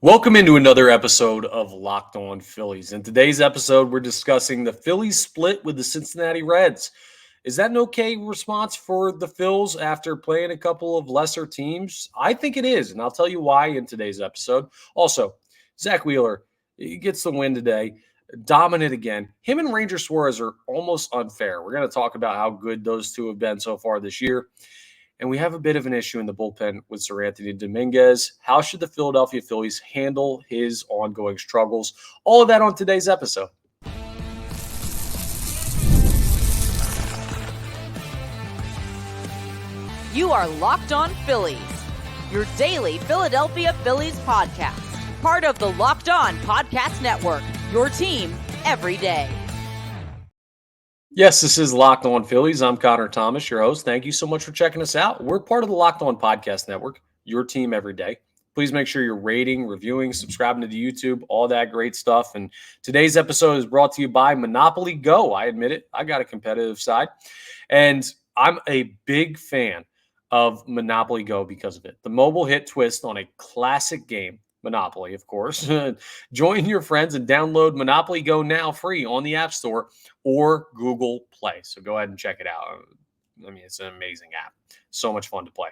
Welcome into another episode of Locked On Phillies. In today's episode, we're discussing the Phillies split with the Cincinnati Reds. Is that an okay response for the Phils after playing a couple of lesser teams? I think it is, and I'll tell you why in today's episode. Also, Zack Wheeler, he gets the win today. Dominant again. Him and Ranger Suarez are almost unfair. We're going to talk about how good those two have been so far this year. And we have a bit of an issue in the bullpen with Seranthony Dominguez. How should the Philadelphia Phillies handle his ongoing struggles? All of that on today's episode. You are Locked On Phillies, your daily Philadelphia Phillies podcast. Part of the Locked On Podcast Network, your team every day. Yes, this is Locked On Phillies. I'm Connor Thomas, your host. Thank you so much for checking us out. We're part of the Locked On Podcast Network, your team every day. Please make sure you're rating, reviewing, subscribing to the YouTube, all that great stuff. And today's episode is brought to you by Monopoly Go. I admit it. I got a competitive side. And I'm a big fan of Monopoly Go because of it. The mobile hit twist on a classic game, Monopoly, of course. Join your friends and download Monopoly Go now free on the App Store or Google Play. So go ahead and check it out. I mean, it's an amazing app. So much fun to play.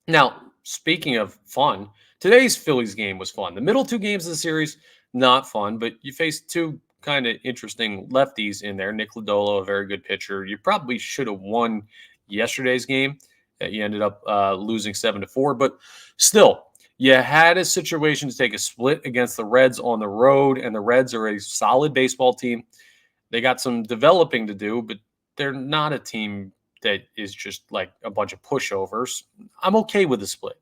Now, speaking of fun, today's Phillies game was fun. The middle two games of the series, not fun, but you faced two kind of interesting lefties in there. Nick Lodolo, a very good pitcher. You probably should have won yesterday's game. You ended up losing 7-4, but still, you had a situation to take a split against the Reds on the road, and the Reds are a solid baseball team. They got some developing to do, but they're not a team that is just like a bunch of pushovers. I'm okay with the split.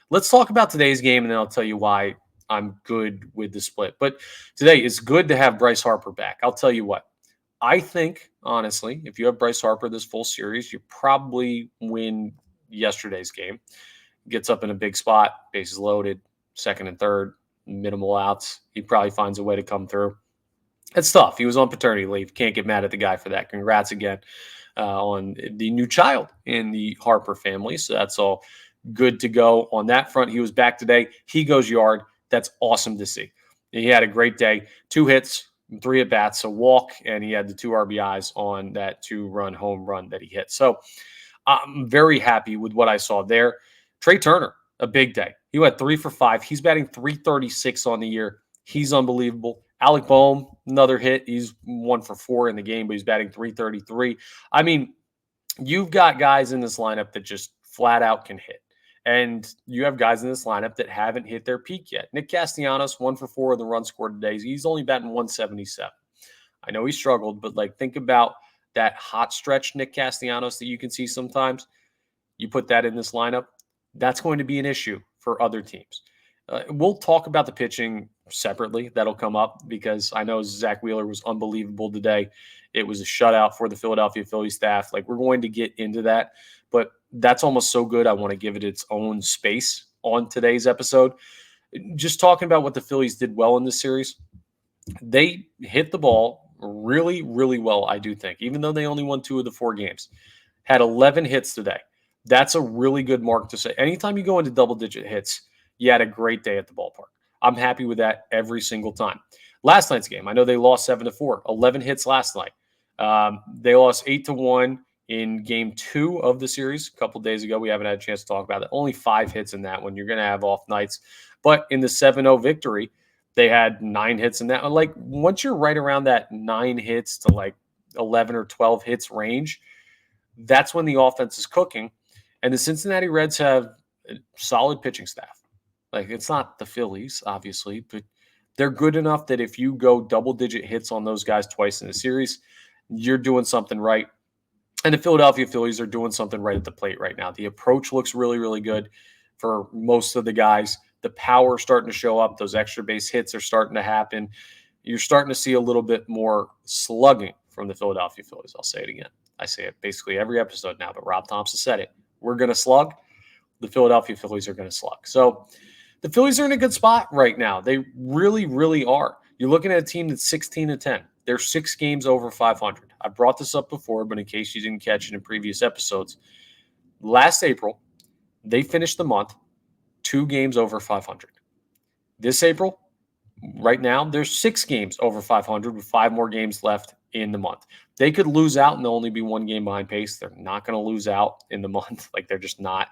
Let's talk about today's game, and then I'll tell you why I'm good with the split. But today, it's good to have Bryce Harper back. I'll tell you what. I think, honestly, if you have Bryce Harper this full series, you probably win yesterday's game. Gets up in a big spot, bases loaded, second and third, minimal outs. He probably finds a way to come through. It's tough. He was on paternity leave. Can't get mad at the guy for that. Congrats again on the new child in the Harper family. So that's all good to go on that front. He was back today. He goes yard. That's awesome to see. He had a great day. 2 hits, 3 at-bats, a walk, and he had the 2 RBIs on that 2-run home run that he hit. So I'm very happy with what I saw there. Trey Turner, a big day. He went 3 for 5. He's batting .336 on the year. He's unbelievable. Alec Boehm, another hit. He's 1 for 4 in the game, but he's batting .333. I mean, you've got guys in this lineup that just flat out can hit. And you have guys in this lineup that haven't hit their peak yet. Nick Castellanos, 1 for 4 of the runs scored today. He's only batting .177. I know he struggled, but think about that hot stretch Nick Castellanos that you can see sometimes. You put that in this lineup, that's going to be an issue for other teams. We'll talk about the pitching separately. That'll come up because I know Zack Wheeler was unbelievable today. It was a shutout for the Philadelphia Phillies staff. We're going to get into that, but that's almost so good. I want to give it its own space on today's episode. Just talking about what the Phillies did well in this series. They hit the ball really, really well, I do think, even though they only won 2 of the 4 games. Had 11 hits today. That's a really good mark to say. Anytime you go into double-digit hits, you had a great day at the ballpark. I'm happy with that every single time. Last night's game, I know they lost 7-4, 11 hits last night. They lost 8-1 in game 2 of the series a couple days ago. We haven't had a chance to talk about it. Only 5 hits in that one. You're going to have off nights. But in the 7-0 victory, they had 9 hits in that. Once you're right around that 9 hits to 11 or 12 hits range, that's when the offense is cooking. And the Cincinnati Reds have a solid pitching staff. It's not the Phillies, obviously, but they're good enough that if you go double-digit hits on those guys twice in a series, you're doing something right. And the Philadelphia Phillies are doing something right at the plate right now. The approach looks really, really good for most of the guys. The power is starting to show up. Those extra base hits are starting to happen. You're starting to see a little bit more slugging from the Philadelphia Phillies. I'll say it again. I say it basically every episode now, but Rob Thompson said it. We're going to slug. The Philadelphia Phillies are going to slug. So the Phillies are in a good spot right now. They really, really are. You're looking at a team that's 16-10. They're 6 games over 500. I brought this up before, but in case you didn't catch it in previous episodes, last April, they finished the month 2 games over 500. This April, right now, there's 6 games over 500 with 5 more games left in the month. They could lose out and they'll only be 1 game behind pace. They're not going to lose out in the month. Like, they're just not.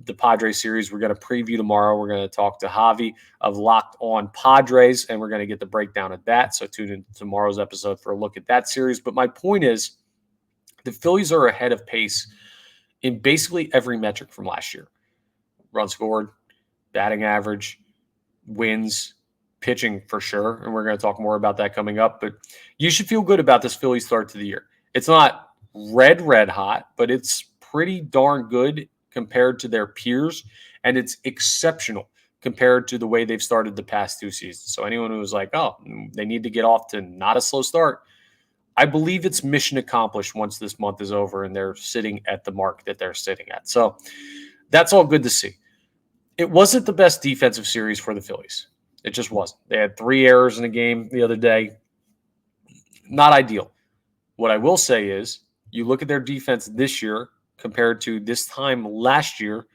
The Padres series, we're going to preview tomorrow. We're going to talk to Javi of Locked On Padres, and we're going to get the breakdown of that. So tune in to tomorrow's episode for a look at that series. But my point is, the Phillies are ahead of pace in basically every metric from last year. Runs scored, batting average, wins, pitching for sure. And we're going to talk more about that coming up. But you should feel good about this Phillies start to the year. It's not red hot, but it's pretty darn good compared to their peers. And it's exceptional compared to the way they've started the past 2 seasons. So anyone who was like, oh, they need to get off to not a slow start, I believe it's mission accomplished once this month is over and they're sitting at the mark that they're sitting at. So that's all good to see. It wasn't the best defensive series for the Phillies. It just wasn't. They had 3 errors in a game the other day. Not ideal. What I will say is, you look at their defense this year compared to this time last year.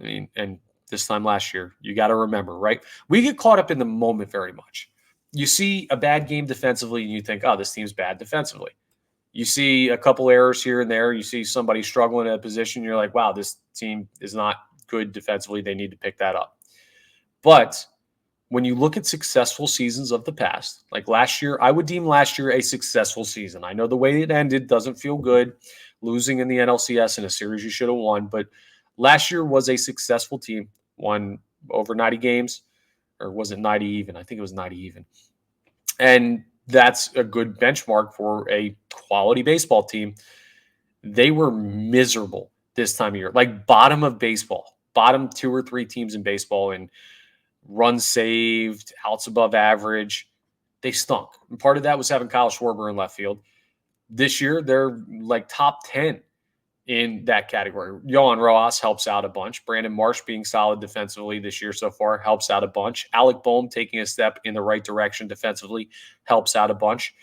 I mean, and this time last year, you got to remember, right? We get caught up in the moment very much. You see a bad game defensively and you think, oh, this team's bad defensively. You see a couple errors here and there. You see somebody struggling at a position. You're like, wow, this team is not good defensively. They need to pick that up. But when you look at successful seasons of the past, like last year, I would deem last year a successful season. I know the way it ended doesn't feel good, losing in the NLCS in a series you should have won, but last year was a successful team, won over 90 games, or was it 90 even? I think it was 90 even. And that's a good benchmark for a quality baseball team. They were miserable this time of year, like bottom of baseball, bottom 2 or 3 teams in baseball in runs saved, outs above average. They stunk. And part of that was having Kyle Schwarber in left field. This year, they're like top 10 in that category. Yohan Rojas helps out a bunch. Brandon Marsh being solid defensively this year so far helps out a bunch. Alec Boehm taking a step in the right direction defensively helps out a bunch.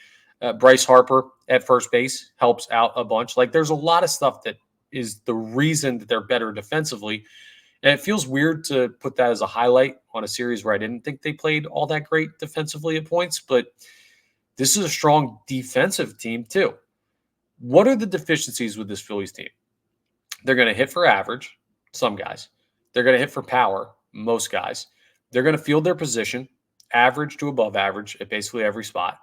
Bryce Harper at first base helps out a bunch. Like, there's a lot of stuff that is the reason that they're better defensively. And it feels weird to put that as a highlight on a series where I didn't think they played all that great defensively at points, but this is a strong defensive team too. What are the deficiencies with this Phillies team? They're going to hit for average, some guys. They're going to hit for power, most guys. They're going to field their position, average to above average at basically every spot.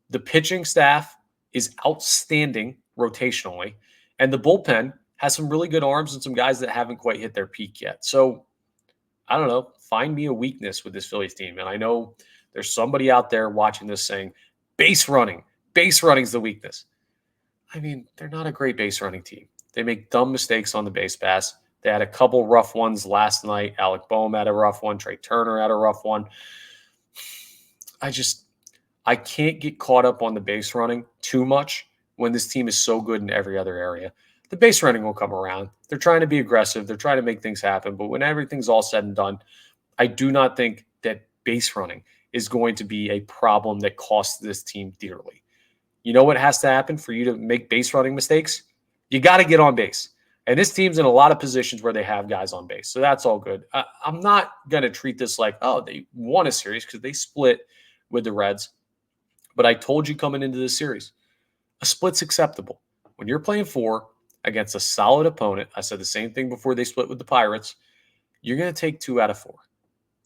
The pitching staff is outstanding rotationally, and the bullpen has some really good arms and some guys that haven't quite hit their peak yet. So, I don't know, find me a weakness with this Phillies team. And I know there's somebody out there watching this saying, base running is the weakness. I mean, they're not a great base running team. They make dumb mistakes on the base pass. They had a couple rough ones last night. Alec Boehm had a rough one. Trey Turner had a rough one. I can't get caught up on the base running too much when this team is so good in every other area. The base running will come around. They're trying to be aggressive. They're trying to make things happen. But when everything's all said and done, I do not think that base running is going to be a problem that costs this team dearly. You know what has to happen for you to make base running mistakes? You got to get on base. And this team's in a lot of positions where they have guys on base. So that's all good. I'm not going to treat this like, oh, they won a series because they split with the Reds. But I told you coming into this series, a split's acceptable. When you're playing 4 against a solid opponent, I said the same thing before they split with the Pirates, you're going to take 2 out of 4.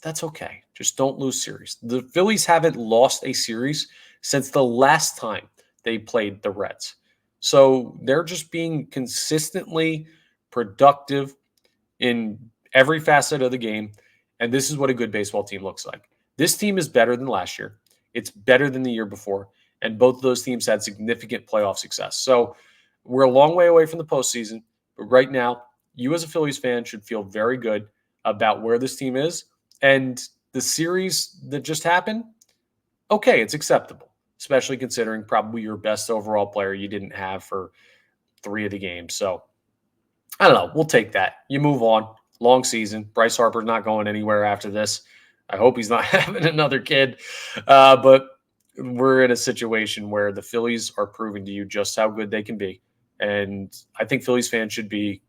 That's okay. Just don't lose series. The Phillies haven't lost a series since the last time they played the Reds. So they're just being consistently productive in every facet of the game. And this is what a good baseball team looks like. This team is better than last year. It's better than the year before. And both of those teams had significant playoff success. So we're a long way away from the postseason. But right now, you as a Phillies fan should feel very good about where this team is. And the series that just happened, okay, it's acceptable, especially considering probably your best overall player you didn't have for 3 of the games. So, I don't know. We'll take that. You move on. Long season. Bryce Harper's not going anywhere after this. I hope he's not having another kid. But we're in a situation where the Phillies are proving to you just how good they can be. And I think Phillies fans should be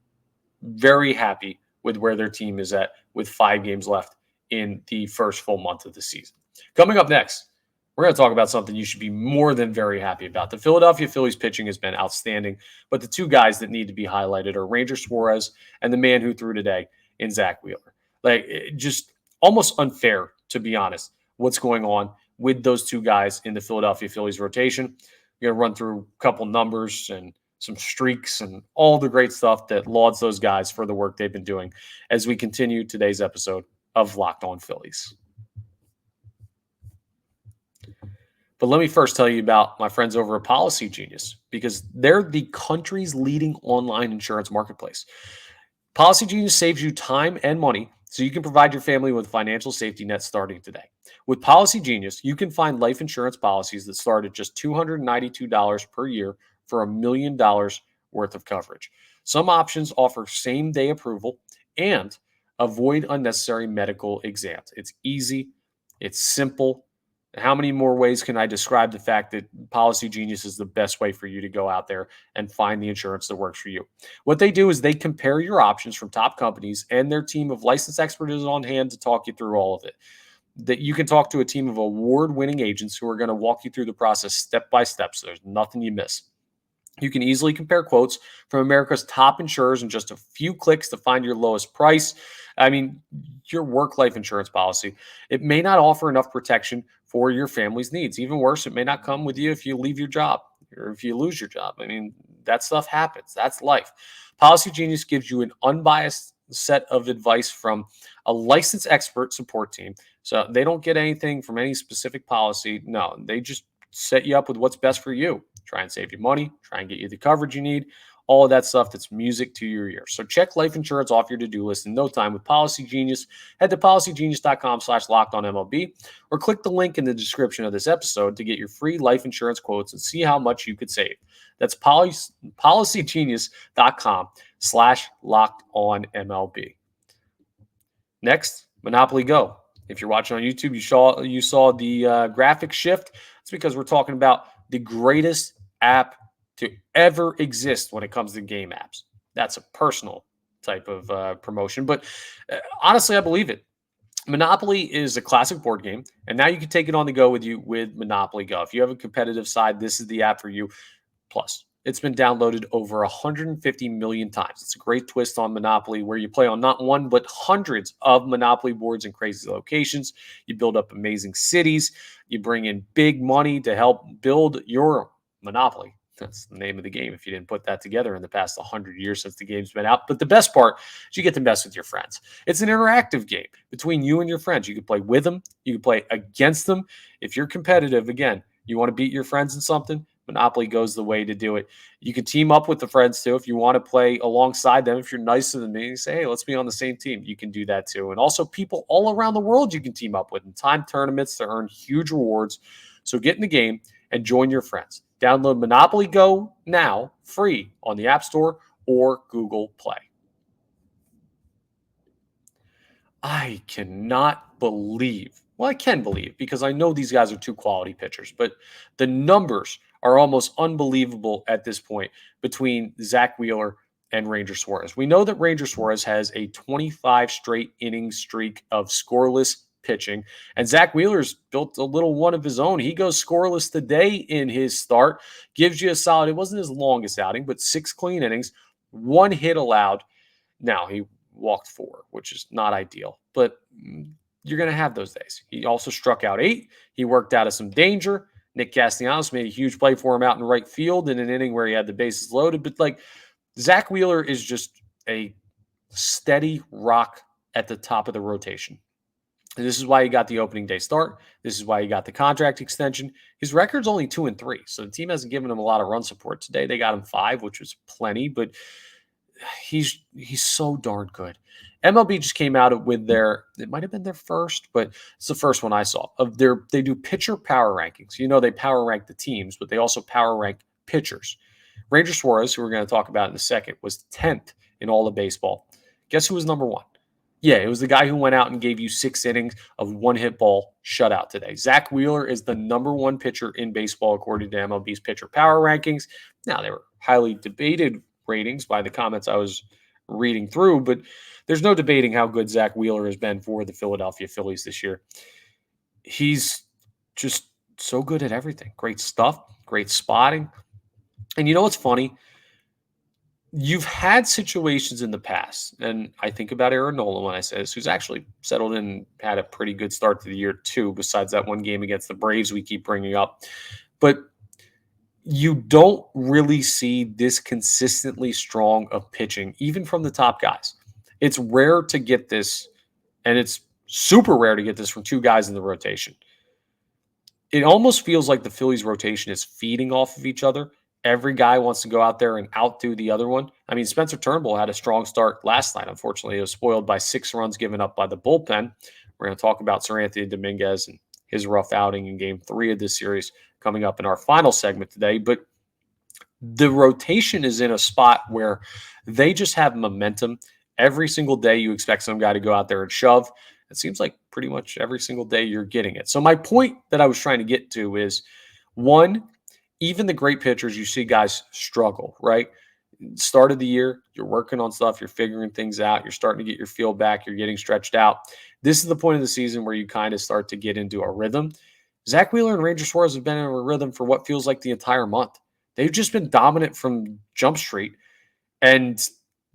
very happy with where their team is at with 5 games left in the first full month of the season. Coming up next, we're going to talk about something you should be more than very happy about. The Philadelphia Phillies pitching has been outstanding, but the two guys that need to be highlighted are Ranger Suarez and the man who threw today in Zack Wheeler. Just almost unfair, to be honest, what's going on with those two guys in the Philadelphia Phillies rotation. We're going to run through a couple numbers and some streaks and all the great stuff that lauds those guys for the work they've been doing as we continue today's episode of Locked On Phillies. But let me first tell you about my friends over at Policygenius, because they're the country's leading online insurance marketplace. Policygenius saves you time and money so you can provide your family with a financial safety net starting today. With Policygenius, you can find life insurance policies that start at just $292 per year for $1 million worth of coverage. Some options offer same-day approval and avoid unnecessary medical exams. It's easy. It's simple. How many more ways can I describe the fact that Policygenius is the best way for you to go out there and find the insurance that works for you? What they do is they compare your options from top companies, and their team of licensed experts is on hand to talk you through all of it. That you can talk to a team of award-winning agents who are going to walk you through the process step by step, so there's nothing you miss. You can easily compare quotes from America's top insurers in just a few clicks to find your lowest price. I mean, your work-life insurance policy, it may not offer enough protection for your family's needs. Even worse, it may not come with you if you leave your job or if you lose your job. I mean, that stuff happens. That's life. Policygenius gives you an unbiased set of advice from a licensed expert support team. So they don't get anything from any specific policy. No, they just set you up with what's best for you. Try and save you money, try and get you the coverage you need, all of that stuff that's music to your ears. So check life insurance off your to-do list in no time with Policygenius. Head to policygenius.com/lockedonmlb or click the link in the description of this episode to get your free life insurance quotes and see how much you could save. That's policygenius.com/lockedonmlb. Next, Monopoly Go. If you're watching on YouTube, you saw the graphic shift. It's because we're talking about the greatest app to ever exist when it comes to game apps. That's a personal type of promotion, but honestly, I believe it. Monopoly is a classic board game, and now you can take it on the go with you with Monopoly Go. If you have a competitive side, this is the app for you. Plus, it's been downloaded over 150 million times. It's a great twist on Monopoly where you play on not one, but hundreds of Monopoly boards in crazy locations. You build up amazing cities. You bring in big money to help build your Monopoly. That's the name of the game if you didn't put that together in the past 100 years since the game's been out. But the best part is you get to mess with your friends. It's an interactive game between you and your friends. You can play with them. You can play against them. If you're competitive, again, you want to beat your friends in something, Monopoly goes the way to do it. You can team up with the friends too. If you want to play alongside them, if you're nicer than me, you say, hey, let's be on the same team. You can do that too. And also people all around the world you can team up with in time tournaments to earn huge rewards. So get in the game and join your friends. Download Monopoly Go now, free on the App Store or Google Play. I cannot believe, well, I can believe because I know these guys are two quality pitchers, but the numbers are almost unbelievable at this point between Zack Wheeler and Ranger Suarez. We know that Ranger Suarez has a 25 straight inning streak of scoreless pitching, and Zack Wheeler's built a little one of his own. He goes scoreless today in his start, gives you a solid, it wasn't his longest outing, but 6 clean innings, 1 hit allowed. Now, he walked 4, which is not ideal, but you're going to have those days. He also struck out 8. He worked out of some danger. Nick Castellanos made a huge play for him out in right field in an inning where he had the bases loaded. But like Zack Wheeler is just a steady rock at the top of the rotation. And this is why he got the opening day start. This is why he got the contract extension. His record's only 2-3, so the team hasn't given him a lot of run support. Today they got him 5, which was plenty, but he's so darn good. MLB just came out with it might have been their first, but it's the first one I saw of they do pitcher power rankings. You know, they power rank the teams, but they also power rank pitchers. Ranger Suarez, who we're going to talk about in a second, was 10th in all of baseball. Guess who was number 1? Yeah, it was the guy who went out and gave you 6 innings of 1-hit ball shutout today. Zack Wheeler is the number 1 pitcher in baseball according to MLB's pitcher power rankings. Now, they were highly debated ratings by the comments I was reading through, but there's no debating how good Zack Wheeler has been for the Philadelphia Phillies this year. He's just so good at everything. Great stuff, great spotting. And you know what's funny? You've had situations in the past, and I think about Aaron Nola when I say this, who's actually settled in and had a pretty good start to the year too, besides that one game against the Braves we keep bringing up. But you don't really see this consistently strong of pitching, even from the top guys. It's rare to get this, and it's super rare to get this from two guys in the rotation. It almost feels like the Phillies rotation is feeding off of each other. Every guy wants to go out there and outdo the other one. I mean, Spencer Turnbull had a strong start last night. Unfortunately, it was spoiled by 6 runs given up by the bullpen. We're going to talk about Seranthony Dominguez and his rough outing in game 3 of this series coming up in our final segment today. But the rotation is in a spot where they just have momentum. Every single day you expect some guy to go out there and shove. It seems like pretty much every single day you're getting it. So my point that I was trying to get to is, one, even the great pitchers, you see guys struggle, right? Start of the year, you're working on stuff, you're figuring things out, you're starting to get your feel back, you're getting stretched out. This is the point of the season where you kind of start to get into a rhythm. Zack Wheeler and Ranger Suarez have been in a rhythm for what feels like the entire month. They've just been dominant from Jump Street. And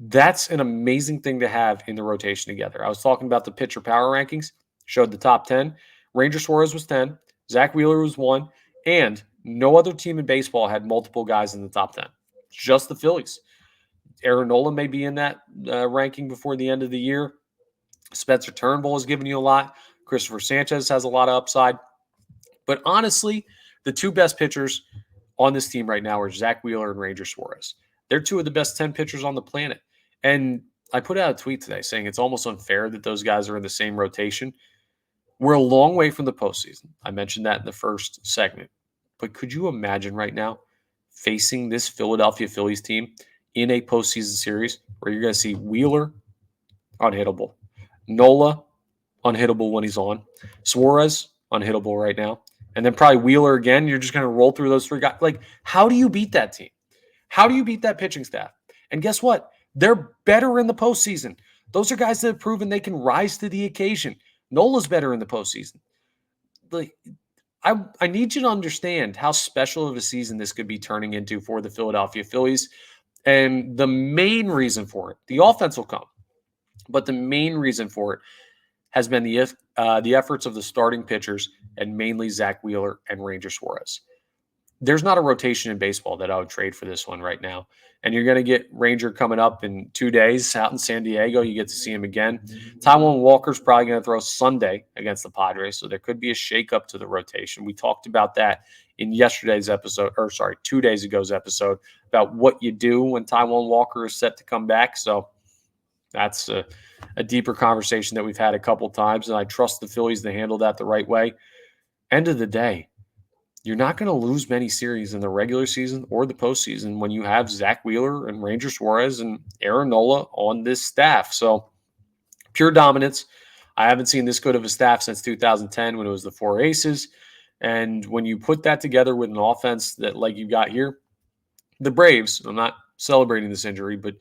that's an amazing thing to have in the rotation together. I was talking about the pitcher power rankings, showed the top 10. Ranger Suarez was 10. Zack Wheeler was 1. And no other team in baseball had multiple guys in the top 10. Just the Phillies. Aaron Nola may be in that ranking before the end of the year. Spencer Turnbull has given you a lot. Christopher Sanchez has a lot of upside. But honestly, the two best pitchers on this team right now are Zack Wheeler and Ranger Suarez. They're two of the best 10 pitchers on the planet. And I put out a tweet today saying it's almost unfair that those guys are in the same rotation. We're a long way from the postseason. I mentioned that in the first segment. But could you imagine right now facing this Philadelphia Phillies team in a postseason series where you're going to see Wheeler unhittable, Nola unhittable when he's on, Suarez unhittable right now, and then probably Wheeler again? You're just going to roll through those 3 guys. Like, how do you beat that team? How do you beat that pitching staff? And guess what? They're better in the postseason. Those are guys that have proven they can rise to the occasion. Nola's better in the postseason. Like, I need you to understand how special of a season this could be turning into for the Philadelphia Phillies. And the main reason for it, the offense will come, but the main reason for it has been the efforts of the starting pitchers, and mainly Zack Wheeler and Ranger Suarez. There's not a rotation in baseball that I would trade for this one right now. And you're going to get Ranger coming up in 2 days out in San Diego. You get to see him again. Taijuan Walker's probably going to throw Sunday against the Padres, so there could be a shakeup to the rotation. We talked about that in yesterday's episode, 2 days ago's episode, about what you do when Taijuan Walker is set to come back. So that's a deeper conversation that we've had a couple times, and I trust the Phillies to handle that the right way. End of the day, you're not going to lose many series in the regular season or the postseason when you have Zack Wheeler and Ranger Suarez and Aaron Nola on this staff. So pure dominance. I haven't seen this good of a staff since 2010 when it was the 4 aces. And when you put that together with an offense that like you got here, the Braves, I'm not celebrating this injury, but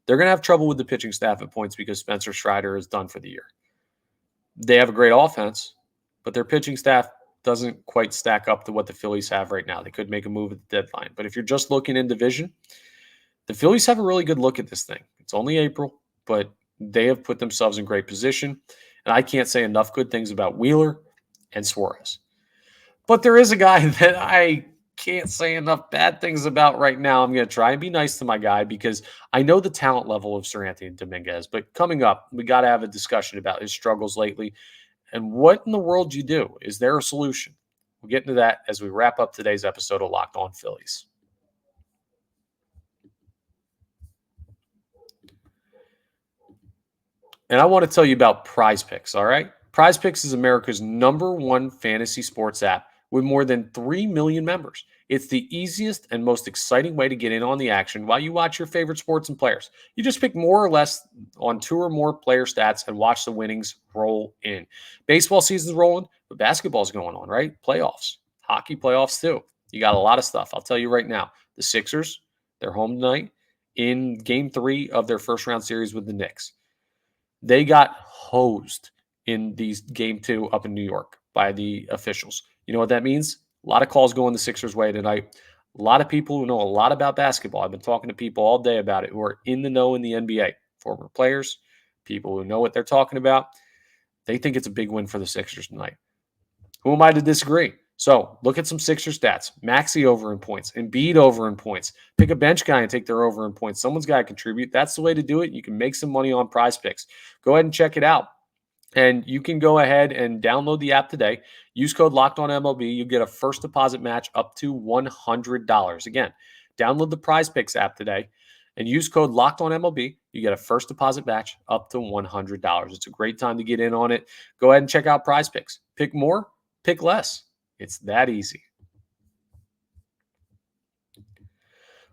they're going to have trouble with the pitching staff at points because Spencer Strider is done for the year. They have a great offense, but their pitching staff doesn't quite stack up to what the Phillies have right now. They could make a move at the deadline. But if you're just looking in division, the Phillies have a really good look at this thing. It's only April, but they have put themselves in great position. And I can't say enough good things about Wheeler and Suarez. But there is a guy that I can't say enough bad things about right now. I'm going to try and be nice to my guy because I know the talent level of Seranthony Dominguez. But coming up, we got to have a discussion about his struggles lately. And what in the world do you do? Is there a solution? We'll get into that as we wrap up today's episode of Locked On Phillies. And I want to tell you about Prize Picks, all right? Prize Picks is America's #1 fantasy sports app with more than 3 million members. It's the easiest and most exciting way to get in on the action while you watch your favorite sports and players. You just pick more or less on 2 or more player stats and watch the winnings roll in. Baseball season's rolling, but basketball's going on, right? Playoffs, hockey playoffs too. You got a lot of stuff. I'll tell you right now, the Sixers, they're home tonight, in game 3 of their first round series with the Knicks. They got hosed in these game 2 up in New York by the officials. You know what that means? A lot of calls going the Sixers' way tonight. A lot of people who know a lot about basketball. I've been talking to people all day about it who are in the know in the NBA, former players, people who know what they're talking about. They think it's a big win for the Sixers tonight. Who am I to disagree? So look at some Sixers stats. Maxey over in points. Embiid over in points. Pick a bench guy and take their over in points. Someone's got to contribute. That's the way to do it. You can make some money on Prize Picks. Go ahead and check it out. And you can go ahead and download the app today. Use code LOCKEDONMLB. You get a first deposit match up to $100. Again, download the Prize Picks app today and use code LOCKEDONMLB. You get a first deposit match up to $100. It's a great time to get in on it. Go ahead and check out Prize Picks. Pick more, pick less. It's that easy.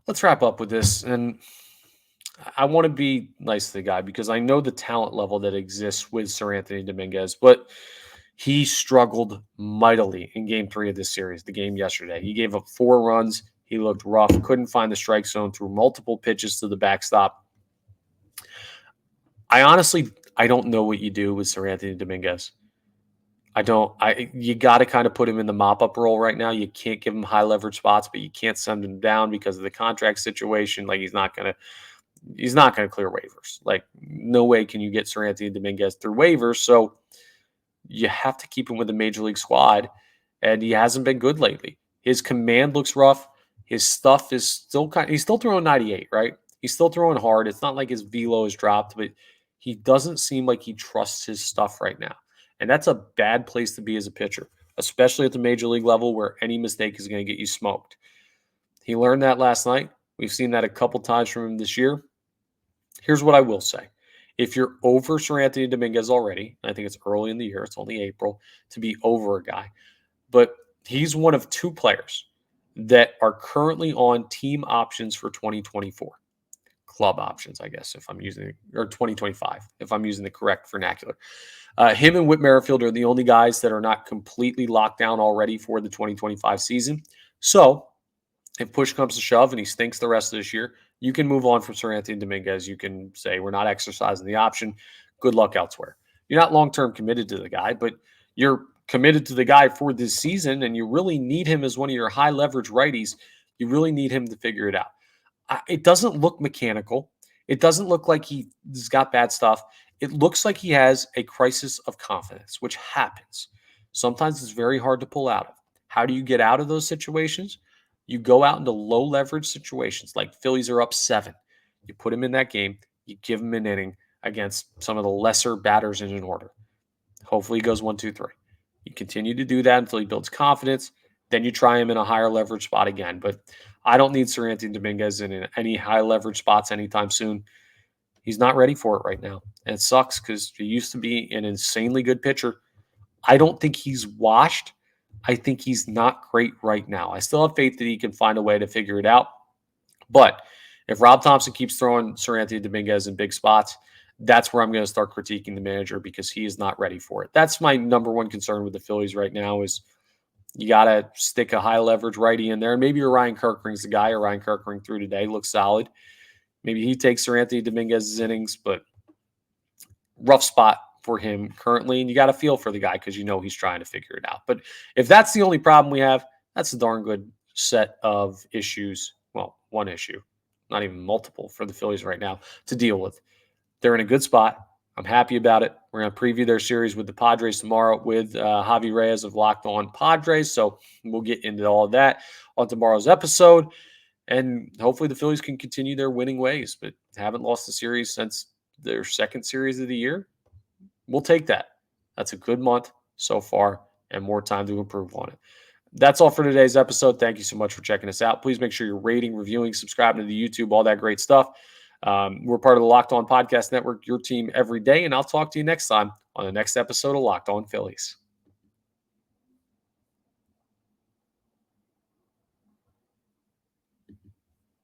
Let's wrap up with this. And I want to be nice to the guy because I know the talent level that exists with Seranthony Dominguez, but he struggled mightily in game 3 of this series, the game yesterday. He gave up 4 runs. He looked rough, couldn't find the strike zone, threw multiple pitches to the backstop. I don't know what you do with Seranthony Dominguez. You got to kind of put him in the mop-up role right now. You can't give him high leverage spots, but you can't send him down because of the contract situation. Like he's not going to clear waivers. Like no way can you get Seranthony Dominguez through waivers. So you have to keep him with the major league squad, and he hasn't been good lately. His command looks rough. His stuff is he's still throwing 98, right? He's still throwing hard. It's not like his velo is dropped, but he doesn't seem like he trusts his stuff right now. And that's a bad place to be as a pitcher, especially at the major league level where any mistake is going to get you smoked. He learned that last night. We've seen that a couple times from him this year. Here's what I will say. If you're over Seranthony Dominguez already, I think it's early in the year, it's only April, to be over a guy. But he's one of 2 players that are currently on team options for 2024. Club options, I guess, if I'm using, or 2025, if I'm using the correct vernacular. Him and Whit Merrifield are the only guys that are not completely locked down already for the 2025 season. So if push comes to shove and he stinks the rest of this year, you can move on from Seranthony Dominguez. You can say, we're not exercising the option. Good luck elsewhere. You're not long-term committed to the guy, but you're committed to the guy for this season, and you really need him as one of your high-leverage righties. You really need him to figure it out. It doesn't look mechanical. It doesn't look like he's got bad stuff. It looks like he has a crisis of confidence, which happens. Sometimes it's very hard to pull out of. How do you get out of those situations? You go out into low leverage situations like Phillies are up 7. You put him in that game. You give him an inning against some of the lesser batters in an order. Hopefully he goes 1, 2, 3. You continue to do that until he builds confidence. Then you try him in a higher leverage spot again. But I don't need Seranthony Dominguez in any high leverage spots anytime soon. He's not ready for it right now. And it sucks because he used to be an insanely good pitcher. I don't think he's washed. I think he's not great right now. I still have faith that he can find a way to figure it out. But if Rob Thompson keeps throwing Seranthony Dominguez in big spots, that's where I'm going to start critiquing the manager because he is not ready for it. That's my number one concern with the Phillies right now is you got to stick a high leverage righty in there. And maybe Ryan Kirkring's the guy. Ryan Kirkring threw today, looks solid. Maybe he takes Seranthony Dominguez's innings, but rough spot for him currently. And you got to feel for the guy because you know he's trying to figure it out. But if that's the only problem we have, that's a darn good set of issues. Well, one issue, not even multiple for the Phillies right now to deal with. They're in a good spot. I'm happy about it. We're going to preview their series with the Padres tomorrow with Javi Reyes of Locked On Padres. So we'll get into all of that on tomorrow's episode. And hopefully the Phillies can continue their winning ways, but haven't lost a series since their second series of the year. We'll take that. That's a good month so far and more time to improve on it. That's all for today's episode. Thank you so much for checking us out. Please make sure you're rating, reviewing, subscribing to the YouTube, all that great stuff. We're part of the Locked On Podcast Network, your team every day, and I'll talk to you next time on the next episode of Locked On Phillies.